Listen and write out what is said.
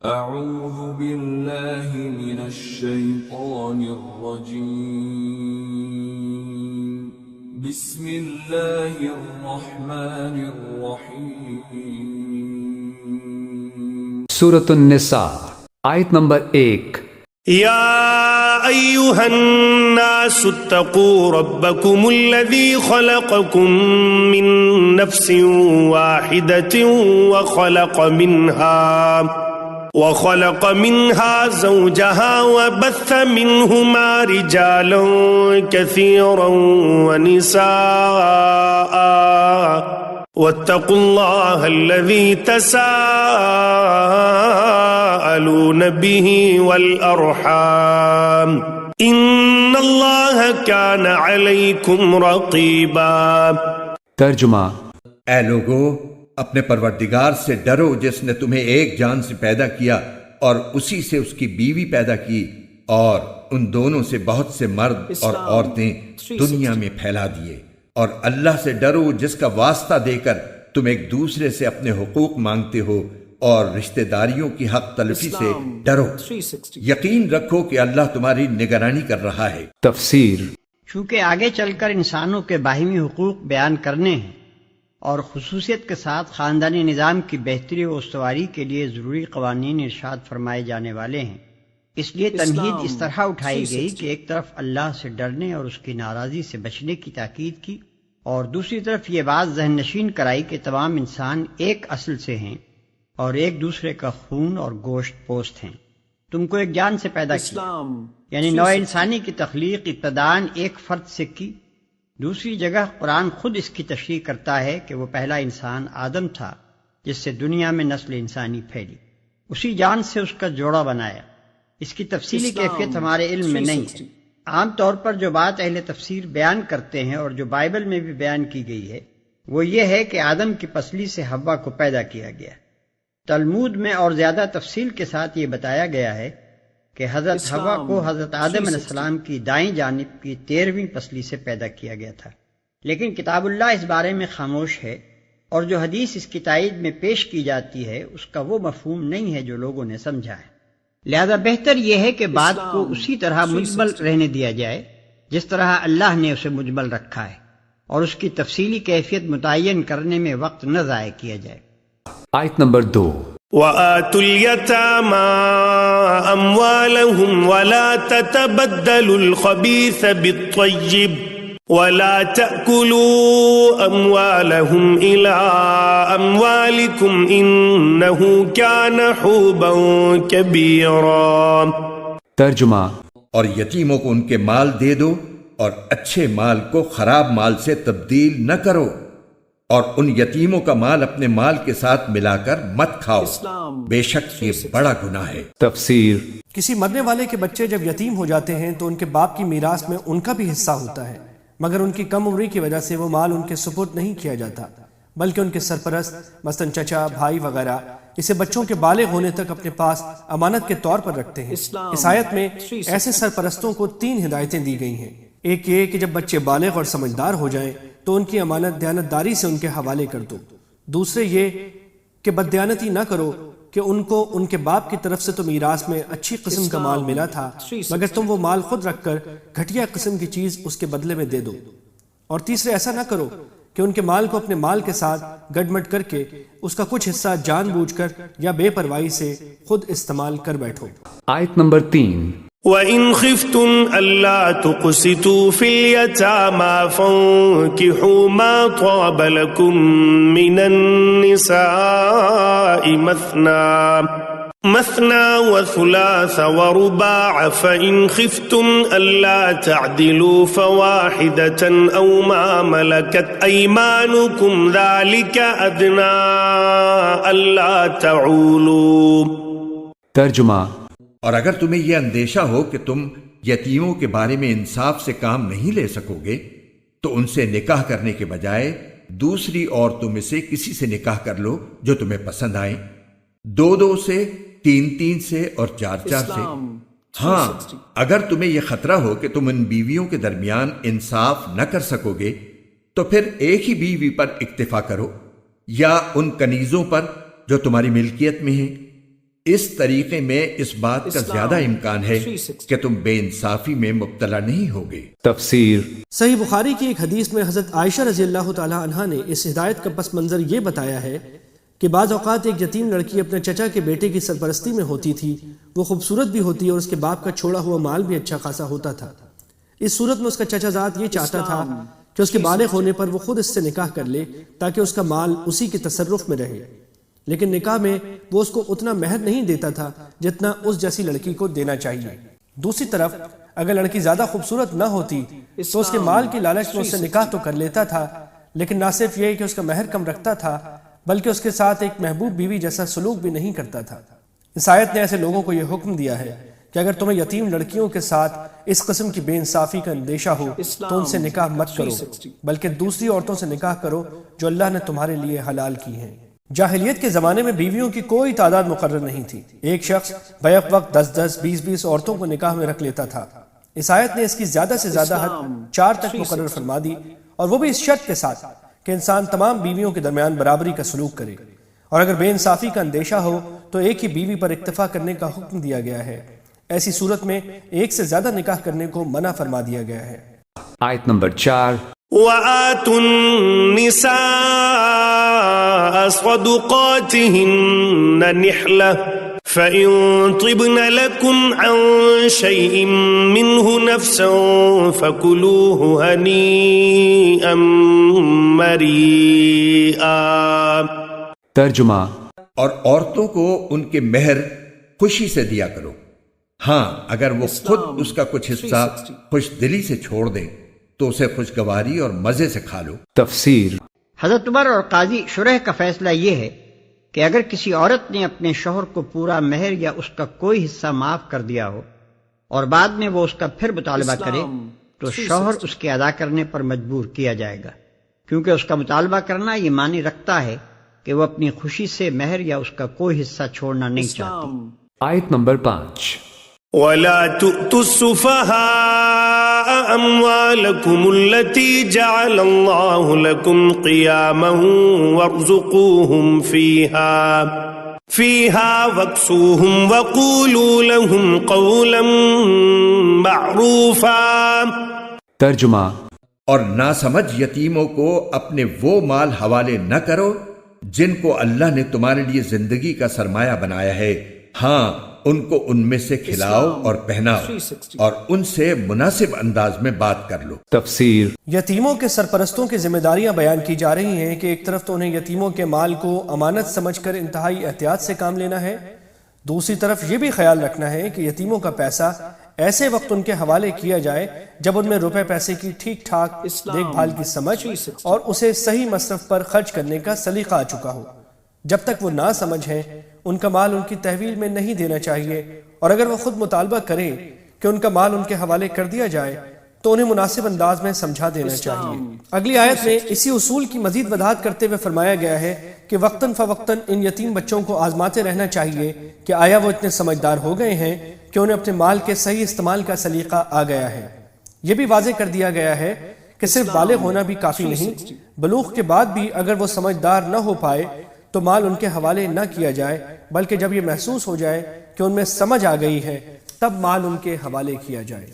أعوذ بالله من الشيطان الرجيم. بسم الله الرحمن الرحيم. سورة النساء آیت نمبر 1. يا أيها الناس اتقوا ربكم الذي خلقكم من نفس واحدة وخلق منها زوجها وبث منهما رجالا كثيرا ونساء واتقوا الله الذي تساءلون به والأرحام إن الله كان عليكم رقيبا. ترجمہ: اے لوگو، اپنے پروردگار سے ڈرو جس نے تمہیں ایک جان سے پیدا کیا اور اسی سے اس کی بیوی پیدا کی اور ان دونوں سے بہت سے مرد اور عورتیں دنیا میں پھیلا دیے، اور اللہ سے ڈرو جس کا واسطہ دے کر تم ایک دوسرے سے اپنے حقوق مانگتے ہو، اور رشتہ داریوں کی حق تلفی سے ڈرو. یقین رکھو کہ اللہ تمہاری نگرانی کر رہا ہے. تفسیر: چونکہ آگے چل کر انسانوں کے باہمی حقوق بیان کرنے ہیں اور خصوصیت کے ساتھ خاندانی نظام کی بہتری و استواری کے لیے ضروری قوانین ارشاد فرمائے جانے والے ہیں، اس لیے تمہید اس طرح اٹھائی گئی کہ ایک طرف اللہ سے ڈرنے اور اس کی ناراضی سے بچنے کی تاکید کی، اور دوسری طرف یہ بات ذہن نشین کرائی کہ تمام انسان ایک اصل سے ہیں اور ایک دوسرے کا خون اور گوشت پوست ہیں. تم کو ایک جان سے پیدا کیا، یعنی نوع انسانی کی تخلیق ابتداً ایک فرد سے کی. دوسری جگہ قرآن خود اس کی تشریح کرتا ہے کہ وہ پہلا انسان آدم تھا جس سے دنیا میں نسل انسانی پھیلی، اسی جان سے اس کا جوڑا بنایا. اس کی تفصیلی کیفیت ہمارے علم میں نہیں ہے. عام طور پر جو بات اہل تفسیر بیان کرتے ہیں اور جو بائبل میں بھی بیان کی گئی ہے وہ یہ ہے کہ آدم کی پسلی سے حوا کو پیدا کیا گیا. تلمود میں اور زیادہ تفصیل کے ساتھ یہ بتایا گیا ہے کہ حضرت حوا کو حضرت آدم علیہ السلام کی دائیں جانب کی 13ویں پسلی سے پیدا کیا گیا تھا، لیکن کتاب اللہ اس بارے میں خاموش ہے، اور جو حدیث اس کی تائید میں پیش کی جاتی ہے اس کا وہ مفہوم نہیں ہے جو لوگوں نے سمجھا ہے. لہذا بہتر یہ ہے کہ بات کو اسی طرح مجمل رہنے دیا جائے جس طرح اللہ نے اسے مجمل رکھا ہے، اور اس کی تفصیلی کیفیت متعین کرنے میں وقت نہ ضائع کیا جائے. آیت نمبر 2. وآتوا اليتامى أموالهم ولا تتبدلوا الخبيث بالطيب ولا تأكلوا أموالهم إلى أموالكم إنه كان حوبا كبيرا. ترجمہ: اور یتیموں کو ان کے مال دے دو اور اچھے مال کو خراب مال سے تبدیل نہ کرو، اور ان یتیموں کا مال اپنے مال کے ساتھ ملا کر مت کھاؤ، بے شک یہ بڑا گناہ ہے. تفسیر: کسی مرنے والے کے بچے جب یتیم ہو جاتے ہیں تو ان کے باپ کی میراث میں ان کا بھی حصہ ہوتا ہے، مگر ان کی کم عمری کی وجہ سے وہ مال ان کے سپرد نہیں کیا جاتا، بلکہ ان کے سرپرست مثلا چچا، بھائی وغیرہ اسے بچوں کے بالغ ہونے تک اپنے پاس امانت کے طور پر رکھتے ہیں. اس آیت میں ایسے سرپرستوں کو 3 ہدایتیں دی گئی ہیں. ایک یہ کہ جب بچے بالغ اور سمجھدار ہو جائیں تو ان کی امانت دیانتداری سے ان کے حوالے کر دو. دوسرے یہ کہ بددیانتی نہ کرو کہ ان کو ان کے باپ کی طرف سے تو میراث میں اچھی قسم کا مال ملا تھا، مگر تم وہ مال خود رکھ کر گھٹیا قسم کی چیز اس کے بدلے میں دے دو. اور تیسرے ایسا نہ کرو کہ ان کے مال کو اپنے مال کے ساتھ گڈمڈ کر کے اس کا کچھ حصہ جان بوجھ کر یا بے پرواہی سے خود استعمال کر بیٹھو. آیت نمبر 3. وَإِنْ خِفْتُمْ أَلَّا تُقْسِطُوا فِي الْيَتَامَى فَانكِحُوا مَا طَابَ لَكُم مِّنَ النِّسَاءِ مَثْنَى وَثُلَاثَ وَرُبَاعَ فَإِنْ خِفْتُمْ أَلَّا تَعْدِلُوا فَوَاحِدَةً أَوْ مَا مَلَكَتْ أَيْمَانُكُمْ ذَلِكَ أَدْنَىٰ أَلَّا تَعُولُوا. ترجمہ: اور اگر تمہیں یہ اندیشہ ہو کہ تم یتیموں کے بارے میں انصاف سے کام نہیں لے سکو گے تو ان سے نکاح کرنے کے بجائے دوسری عورتوں میں سے کسی سے نکاح کر لو جو تمہیں پسند آئیں، 2 سے، 3 سے اور 4 سے. ہاں، اگر تمہیں یہ خطرہ ہو کہ تم ان بیویوں کے درمیان انصاف نہ کر سکو گے تو پھر ایک ہی بیوی پر اکتفا کرو یا ان کنیزوں پر جو تمہاری ملکیت میں ہیں. اس طریقے میں اس بات کا زیادہ امکان ہے کہ تم بے انصافی میں مبتلا نہیں ہوگے۔ تفسیر صحیح بخاری کی ایک حدیث میں حضرت عائشہ رضی اللہ تعالی عنہا نے اس ہدایت کا پس منظر یہ بتایا ہے کہ بعض اوقات ایک یتیم لڑکی اپنے چچا کے بیٹے کی سرپرستی میں ہوتی تھی، وہ خوبصورت بھی ہوتی اور اس کے باپ کا چھوڑا ہوا مال بھی اچھا خاصا ہوتا تھا۔ اس صورت میں اس کا چچا زاد یہ چاہتا تھا کہ اس کے بالغ ہونے پر وہ خود اس سے نکاح کر لے تاکہ اس کا مال اسی کے تصرف میں رہے، لیکن نکاح میں وہ اس کو اتنا مہر نہیں دیتا تھا جتنا اس جیسی لڑکی کو دینا چاہیے۔ دوسری طرف اگر لڑکی زیادہ خوبصورت نہ ہوتی تو اس کے مال کی لالچ میں اس سے نکاح تو کر لیتا تھا، لیکن نہ صرف یہ کہ اس کا مہر کم رکھتا تھا بلکہ اس کے ساتھ ایک محبوب بیوی جیسا سلوک بھی نہیں کرتا تھا۔ اس آیت نے ایسے لوگوں کو یہ حکم دیا ہے کہ اگر تمہیں یتیم لڑکیوں کے ساتھ اس قسم کی بے انصافی کا اندیشہ ہو تو ان سے نکاح مت کرو، بلکہ دوسری عورتوں سے نکاح کرو جو اللہ نے تمہارے لیے حلال کی ہیں۔ جاہلیت کے زمانے میں بیویوں کی کوئی تعداد مقرر نہیں تھی، ایک شخص بیک وقت 10 20 عورتوں کو نکاح میں رکھ لیتا تھا۔ اس آیت نے اس کی زیادہ سے زیادہ حد 4 تک مقرر فرما دی، اور وہ بھی اس شرط کے ساتھ کہ انسان تمام بیویوں کے درمیان برابری کا سلوک کرے، اور اگر بے انصافی کا اندیشہ ہو تو ایک ہی بیوی پر اکتفا کرنے کا حکم دیا گیا ہے۔ ایسی صورت میں ایک سے زیادہ نکاح کرنے کو منع فرما دیا گیا ہے۔ آیت نمبر 4 وآتوا النساء صدقاتهن نحلة فإن طبن لكم عن شيء منه نفسا فكلوه هنيئا مريئا۔ ترجمہ اور عورتوں کو ان کے مہر خوشی سے دیا کرو، ہاں اگر وہ خود اس کا کچھ حصہ خوش دلی سے چھوڑ دیں تو اسے خوشگواری اور مزے سے کھا لو۔ تفسیر حضرت عمر اور قاضی شرح کا فیصلہ یہ ہے کہ اگر کسی عورت نے اپنے شوہر کو پورا مہر یا اس کا کوئی حصہ معاف کر دیا ہو اور بعد میں وہ اس کا پھر مطالبہ کرے تو شوہر اس کے ادا کرنے پر مجبور کیا جائے گا، کیونکہ اس کا مطالبہ کرنا یہ معنی رکھتا ہے کہ وہ اپنی خوشی سے مہر یا اس کا کوئی حصہ چھوڑنا نہیں چاہتی۔ آیت نمبر 5 ولا تؤتوا السفهاء أموالكم التي جعل الله لكم قياما وارزقوهم فيها واكسوهم وقولوا لهم قولا معروفا۔ ترجمہ اور ناسمجھ یتیموں کو اپنے وہ مال حوالے نہ کرو جن کو اللہ نے تمہارے لیے زندگی کا سرمایہ بنایا ہے، ہاں ان کو ان میں سے کھلاؤ اور پہناؤ اور ان سے مناسب انداز میں بات کر لو۔ تفسیر یتیموں کے سرپرستوں کی ذمہ داریاں بیان کی جا رہی ہیں کہ ایک طرف تو انہیں یتیموں کے مال کو امانت سمجھ کر انتہائی احتیاط سے کام لینا ہے، دوسری طرف یہ بھی خیال رکھنا ہے کہ یتیموں کا پیسہ ایسے وقت ان کے حوالے کیا جائے جب ان میں روپے پیسے کی ٹھیک ٹھاک دیکھ بھال کی سمجھ اور اسے صحیح مصرف پر خرچ کرنے کا سلیقہ آ چکا ہو۔ جب تک وہ نہ سمجھ ہیں ان کا مال ان کی تحویل میں نہیں دینا چاہیے، اور اگر وہ خود مطالبہ کریں کہ ان کا مال ان کے حوالے کر دیا جائے تو انہیں مناسب انداز میں سمجھا دینا چاہیے۔ اگلی آیت میں اسی اصول کی مزید وضاحت کرتے ہوئے فرمایا گیا ہے کہ وقتاً فوقتاً ان یتیم بچوں کو آزماتے رہنا چاہیے کہ آیا وہ اتنے سمجھدار ہو گئے ہیں کہ انہیں اپنے مال کے صحیح استعمال کا سلیقہ آ گیا ہے۔ یہ بھی واضح کر دیا گیا ہے کہ صرف بالغ ہونا بھی کافی نہیں، بلوغ کے بعد بھی اگر وہ سمجھدار نہ ہو پائے تو مال ان کے حوالے نہ کیا جائے، بلکہ جب یہ محسوس ہو جائے کہ ان میں سمجھ آ گئی ہے تب مال ان کے حوالے کیا جائے۔